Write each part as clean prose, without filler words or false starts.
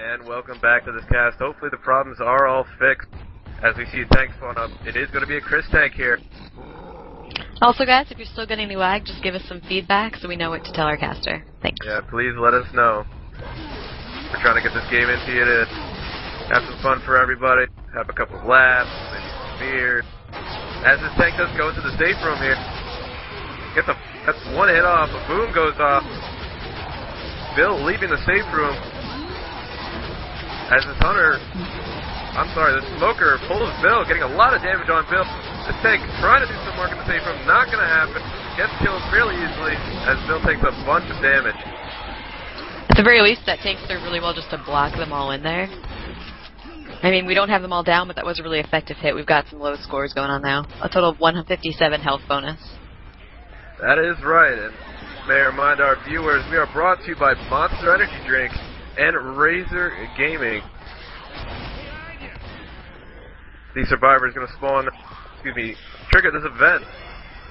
And welcome back to this cast. Hopefully the problems are all fixed. As we see a tank spawn up, it is going to be a Chris tank here. Also guys, if you're still getting any lag, just give us some feedback so we know what to tell our caster. Thanks. Yeah, please let us know. We're trying to get this game into you to have some fun for everybody. Have a couple of laps, maybe some beer. As this tank does go into the safe room here. That's one hit off, a boom goes off. Bill leaving the safe room. As this the smoker pulls Bill, getting a lot of damage on Bill. This tank trying to do some work in the safe room, not going to happen. Gets killed fairly easily as Bill takes a bunch of damage. At the very least, that tank served really well just to block them all in there. I mean, we don't have them all down, but that was a really effective hit. We've got some low scores going on now. A total of 157 health bonus. That is right, and may I remind our viewers, we are brought to you by Monster Energy Drinks and Razor Gaming. The survivor is going to trigger this event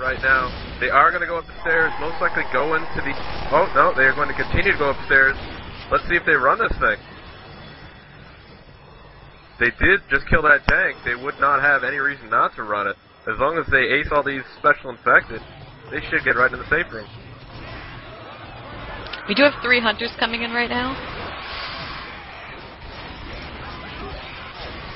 right now. They are going to go up the stairs, most likely go into the... Oh, no, they are going to continue to go upstairs. Let's see if they run this thing. They did just kill that tank. They would not have any reason not to run it. As long as they ace all these special infected, they should get right in the safe room. We do have 3 hunters coming in right now.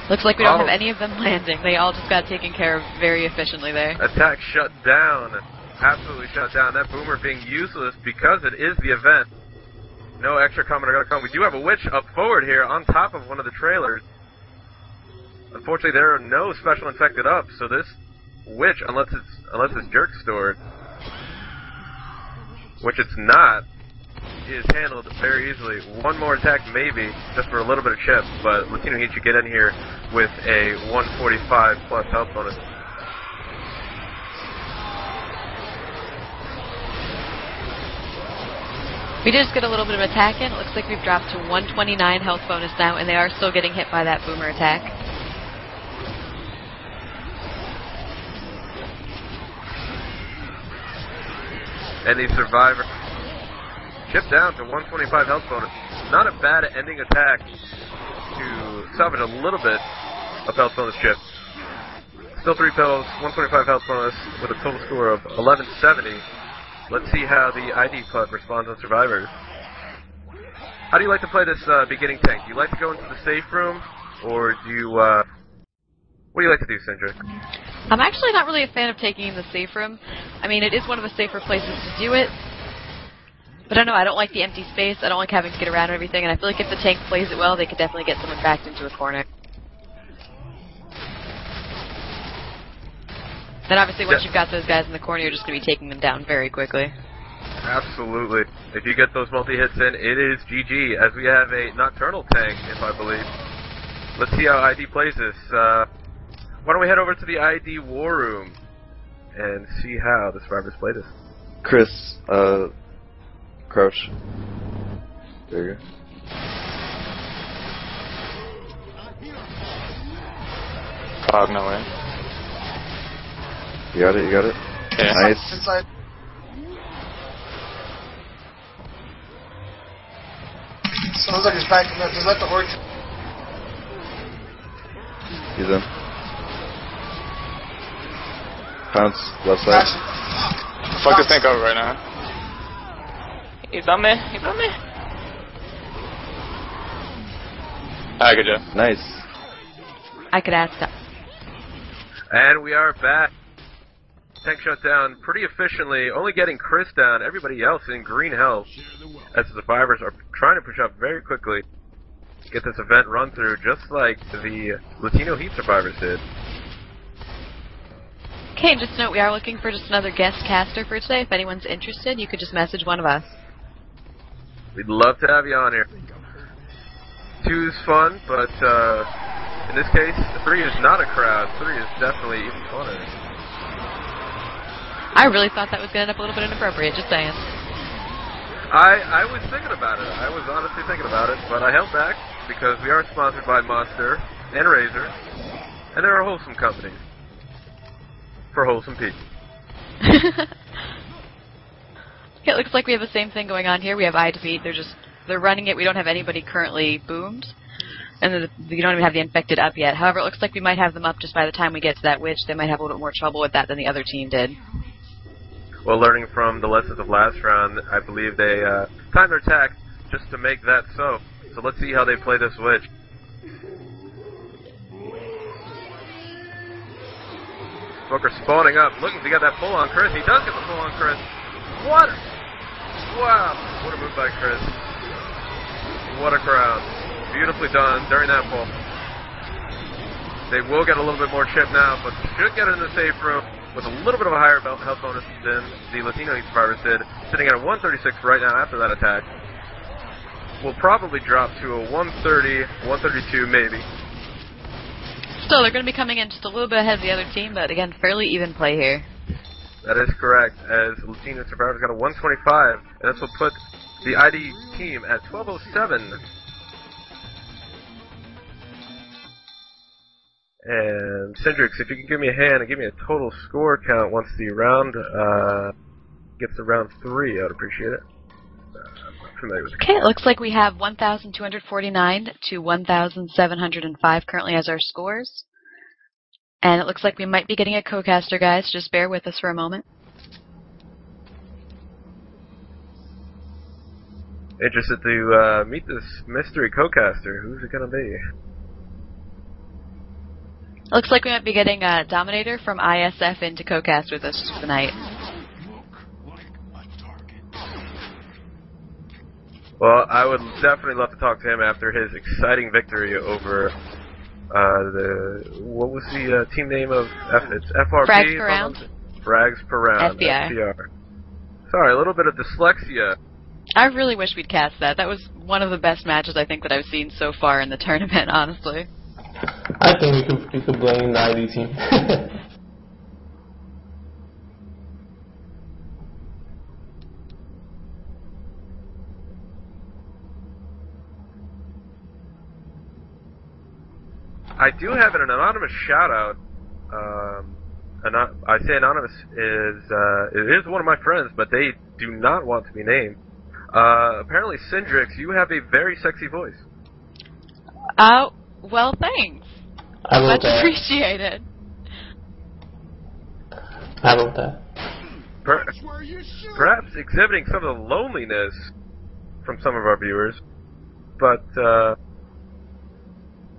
Looks like we don't have any of them landing. They all just got taken care of very efficiently there. Attack shut down. Absolutely shut down. That boomer being useless because it is the event. No extra comment are going to come. We do have a witch up forward here on top of one of the trailers. Unfortunately, there are no special infected up, so this witch, unless it's jerk stored, which it's not, is handled very easily. One more attack maybe, just for a little bit of chip, but Latino Heat should get in here with a 145 plus health bonus. We did just get a little bit of attack in. It looks like we've dropped to 129 health bonus now, and they are still getting hit by that boomer attack. And the survivor chipped down to 125 health bonus. Not a bad ending attack to salvage a little bit of health bonus chip. Still 3 pills, 125 health bonus with a total score of 1170. Let's see how the ID club responds on survivors. How do you like to play this beginning tank? Do you like to go into the safe room, or do you, what do you like to do, Sindra? I'm actually not really a fan of taking in the safe room. I mean, it is one of the safer places to do it. But I don't know, I don't like the empty space. I don't like having to get around and everything, and I feel like if the tank plays it well, they could definitely get someone backed into a corner. Then obviously once you've got those guys in the corner, you're just going to be taking them down very quickly. Absolutely. If you get those multi-hits in, it is GG, as we have a nocturnal tank, if I believe. Let's see how ID plays this. Why don't we head over to the ID war room and see how the survivors play this. Chris, crouch. There you go. Fog, no way. You got it, you got it? Yeah. Nice. Inside. Sounds like he's backing up. Just let the orc. He's in. Pounce, left side. Fuck this tank over right now. He's on me. He's on me. Alright, good job. Nice. I could ask that. And we are back. Tank shut down pretty efficiently, only getting Chris down, everybody else in green health, as the survivors are trying to push up very quickly to get this event run through, just like the Latino Heat survivors did. Okay, and just note, we are looking for just another guest caster for today. If anyone's interested, you could just message one of us. We'd love to have you on here. 2's fun, but in this case, 3 is not a crowd. 3 is definitely even funner. I really thought that was going to end up a little bit inappropriate, just saying. I was thinking about it. I was honestly thinking about it, but I held back because we are sponsored by Monster and Razor, and they're a wholesome company for wholesome people. Okay, it looks like we have the same thing going on here. We have I defeat. They're just they're running it. We don't have anybody currently boomed. And we don't even have the infected up yet. However, it looks like we might have them up just by the time we get to that witch. They might have a little bit more trouble with that than the other team did. Well, learning from the lessons of last round, I believe they timed their attack just to make that so. So let's see how they play this witch. Smoker spawning up, looking if he got that pull on Chris. He does get the pull on Chris. What? Wow. What a move by Chris. What a crowd. Beautifully done during that pull. They will get a little bit more chip now, but should get it in the safe room with a little bit of a higher health bonus than the Latino survivors did. Sitting at a 136 right now after that attack. Will probably drop to a 130, 132 maybe. Still, they're going to be coming in just a little bit ahead of the other team, but again, fairly even play here. That is correct, as Latino survivors got a 125, and this will put the ID team at 1207. And Cindrix, if you can give me a hand and give me a total score count once the round gets to round 3, I would appreciate it. I'm not familiar with the Okay, it looks like we have 1,249 to 1,705 currently as our scores. And it looks like we might be getting a co-caster, guys. Just bear with us for a moment. Interested to meet this mystery co-caster. Who's it going to be? Looks like we might be getting a Dominator from ISF into co-cast with us tonight. Well, I would definitely love to talk to him after his exciting victory over what was the team name of it's FRP? Frags per round. Frags per round. FPR. Sorry, a little bit of dyslexia. I really wish we'd cast that. That was one of the best matches I think that I've seen so far in the tournament, honestly. I think we could blame the ID team. I do have an anonymous shout out. I say anonymous it is one of my friends, but they do not want to be named. Apparently, Cindrix, you have a very sexy voice. Well, thanks. I wrote Much that. appreciated. I wrote that. Perhaps exhibiting some of the loneliness from some of our viewers, but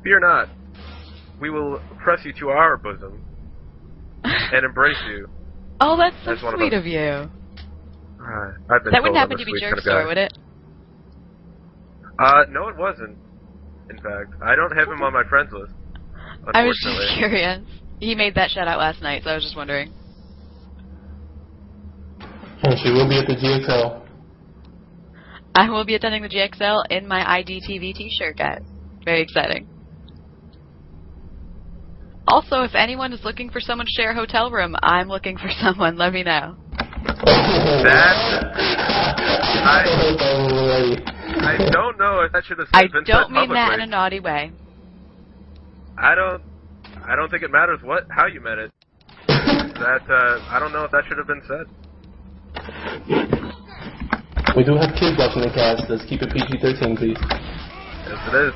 fear not. We will press you to our bosom and embrace you. Oh, that's so As one of sweet us. of you. I've been That wouldn't told happen I'm a to be sweet Jerk kind of Store, guy. would it? No, it wasn't. In fact, I don't have him on my friends list. I was Unfortunately. just curious. He made that shout out last night, so I was just wondering. And she will be at the GXL. I will be attending the GXL in my IDTV t-shirt, guys. Very exciting. Also, if anyone is looking for someone to share a hotel room, I'm looking for someone. Let me know. I don't know if that should have I been said don't mean publicly. that in a naughty way. I don't think it matters how you meant it. I don't know if that should have been said. We do have kids watching the cast. Let's keep it PG-13, please. Yes, it is.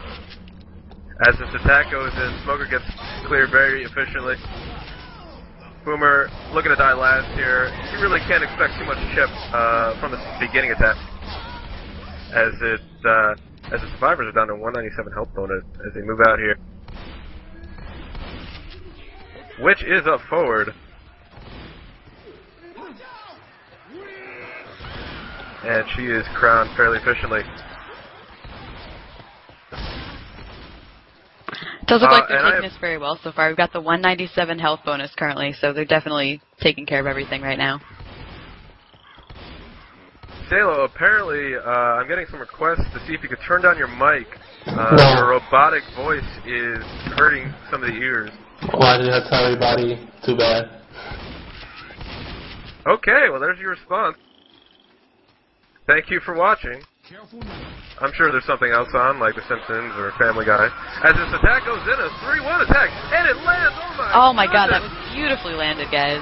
As this attack goes in, Smoker gets cleared very efficiently. Boomer looking to die last here. He really can't expect too much chip from the beginning attack. As the survivors are down to 197 health bonus as they move out here. Witch is up forward. And she is crowned fairly efficiently. Does look like they're and I taking have- this very well so far. We've got the 197 health bonus currently, so they're definitely taking care of everything right now. Salo, apparently, I'm getting some requests to see if you could turn down your mic. Your robotic voice is hurting some of the ears. Why did I tell everybody? Too bad. Okay, well, there's your response. Thank you for watching. I'm sure there's something else on, like The Simpsons or Family Guy. As this attack goes in, a 3-1 attack, and it lands! Oh my god, that was beautifully landed, guys.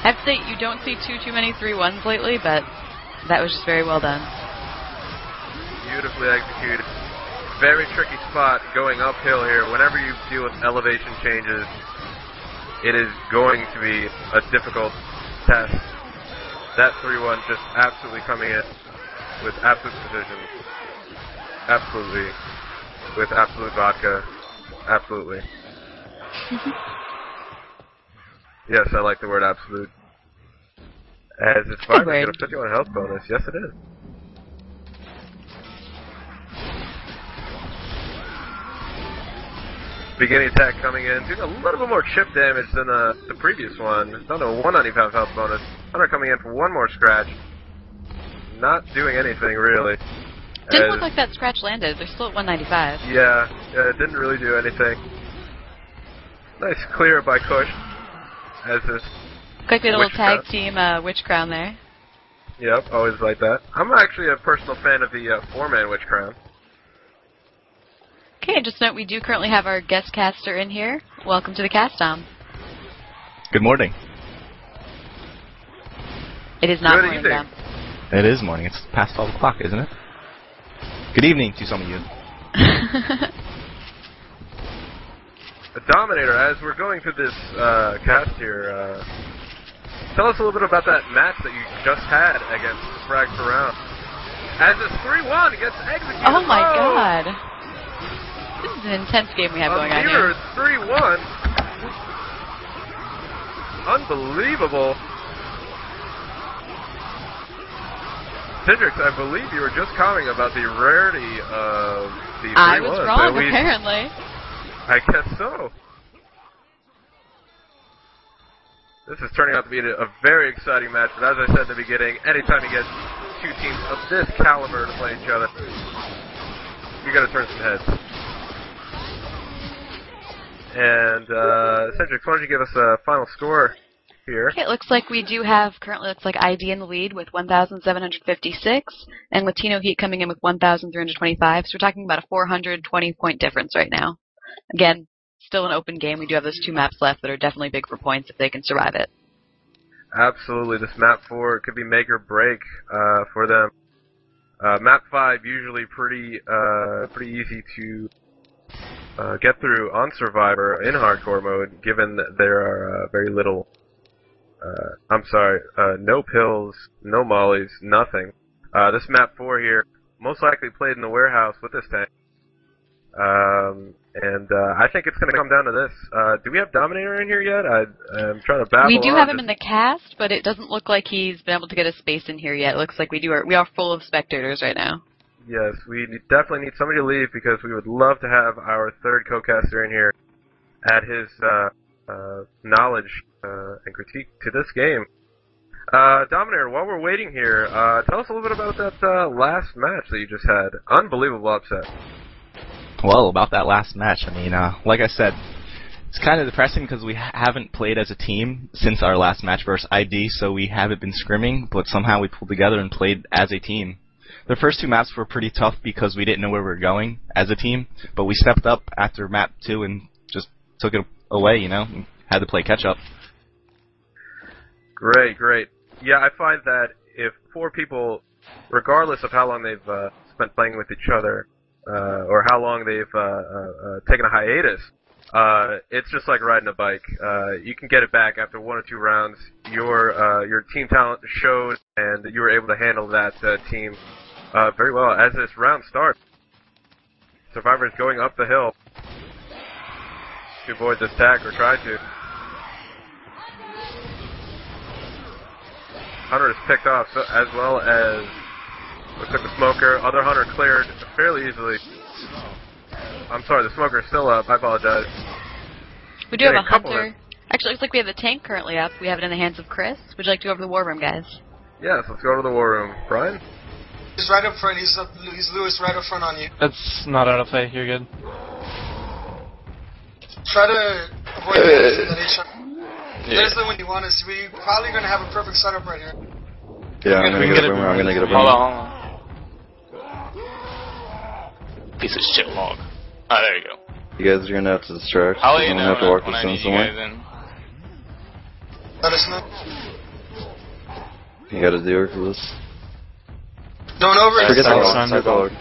I have to say, you don't see too many 3-1s lately, but that was just very well done. beautifully executed. Very tricky spot going uphill here. Whenever you deal with elevation changes, it is going to be a difficult test. That 3-1 just absolutely coming in with absolute precision. Absolutely. With absolute vodka. Absolutely. Yes, I like the word absolute. As its survivor get a 51 health bonus. Yes, it is. Beginning attack coming in, doing a little bit more chip damage than the previous one. It's on a 195 health bonus. Hunter coming in for one more scratch. Not doing anything, really. Didn't look like that scratch landed. They're still at 195. Yeah, it didn't really do anything. Nice clear by Kush. As this Quick little tag team Witch Crown there. Yep, always like that. I'm actually a personal fan of the 4-man Witch Crown. Okay, just note we do currently have our guest caster in here. Welcome to the cast, Tom. Good morning. It is not Good morning, evening. Tom. It is morning. It's past 12 o'clock, isn't it? Good evening to some of you. The Dominator, as we're going through this cast here, tell us a little bit about that match that you just had against Frag per Round. As this 3-1 gets executed. Oh my god. This is an intense game we have going on here. 3-1. Unbelievable. Cindrix, I believe you were just commenting about the rarity of the 3-1. I was wrong, apparently. I guess so. This is turning out to be a very exciting match, but as I said in the beginning, anytime you get two teams of this caliber to play each other, you gotta turn some heads. And, Cindrix, why don't you give us a final score here? Okay, it looks like we do have, currently looks like ID in the lead with 1,756, and Latino Heat coming in with 1,325, so we're talking about a 420-point difference right now. Again, still an open game. We do have those 2 maps left that are definitely big for points if they can survive it. Absolutely. This map 4 could be make or break for them. Map 5 usually pretty easy to get through on Survivor in hardcore mode, given that there are very little. No pills, no mollies, nothing. This map 4 here, most likely played in the warehouse with this tank. I think it's going to come down to this. Do we have Dominator in here yet? I'm trying to babble. We do have him in the cast, but it doesn't look like he's been able to get a space in here yet. It looks like we are full of spectators right now. Yes, we definitely need somebody to leave because we would love to have our third co-caster in here add his knowledge and critique to this game. Dominator, while we're waiting here, tell us a little bit about that last match that you just had. Unbelievable upset. Well, about that last match, I mean, like I said, it's kind of depressing because we haven't played as a team since our last match versus ID, so we haven't been scrimming, but somehow we pulled together and played as a team. The first 2 maps were pretty tough because we didn't know where we were going as a team, but we stepped up after map 2 and just took it away, you know, and had to play catch-up. Great, great. Yeah, I find that if 4 people, regardless of how long they've spent playing with each other, or how long they've taken a hiatus, it's just like riding a bike. You can get it back after 1 or 2 rounds. Your team talent showed, and you were able to handle that team very well. As this round starts, Survivor's going up the hill to avoid this tag, or try to. Hunter is picked off, as well as looks like the Smoker. Other Hunter cleared fairly easily. I'm sorry, the Smoker is still up. I apologize. We do have a Hunter. Actually, it looks like we have the tank currently up. We have it in the hands of Chris. Would you like to go over to the war room, guys? Yes, let's go to the war room. Brian? He's right up front. He's Lewis right up front on you. That's not out of play. You're good. Try to avoid that H. There's the one you want to see. We're probably going to have a perfect setup right here. Yeah, I'm gonna get a boomer. I'm gonna get a boomer. Hold on. Piece of shit log. Ah, there you go. You guys are gonna have to distract. I'll let you I'm know gonna have to walk when with I someone need you somewhere. guys in. Let us know. You gotta do it for this. Don't over. Forget the Thanks, log. son. Start the log.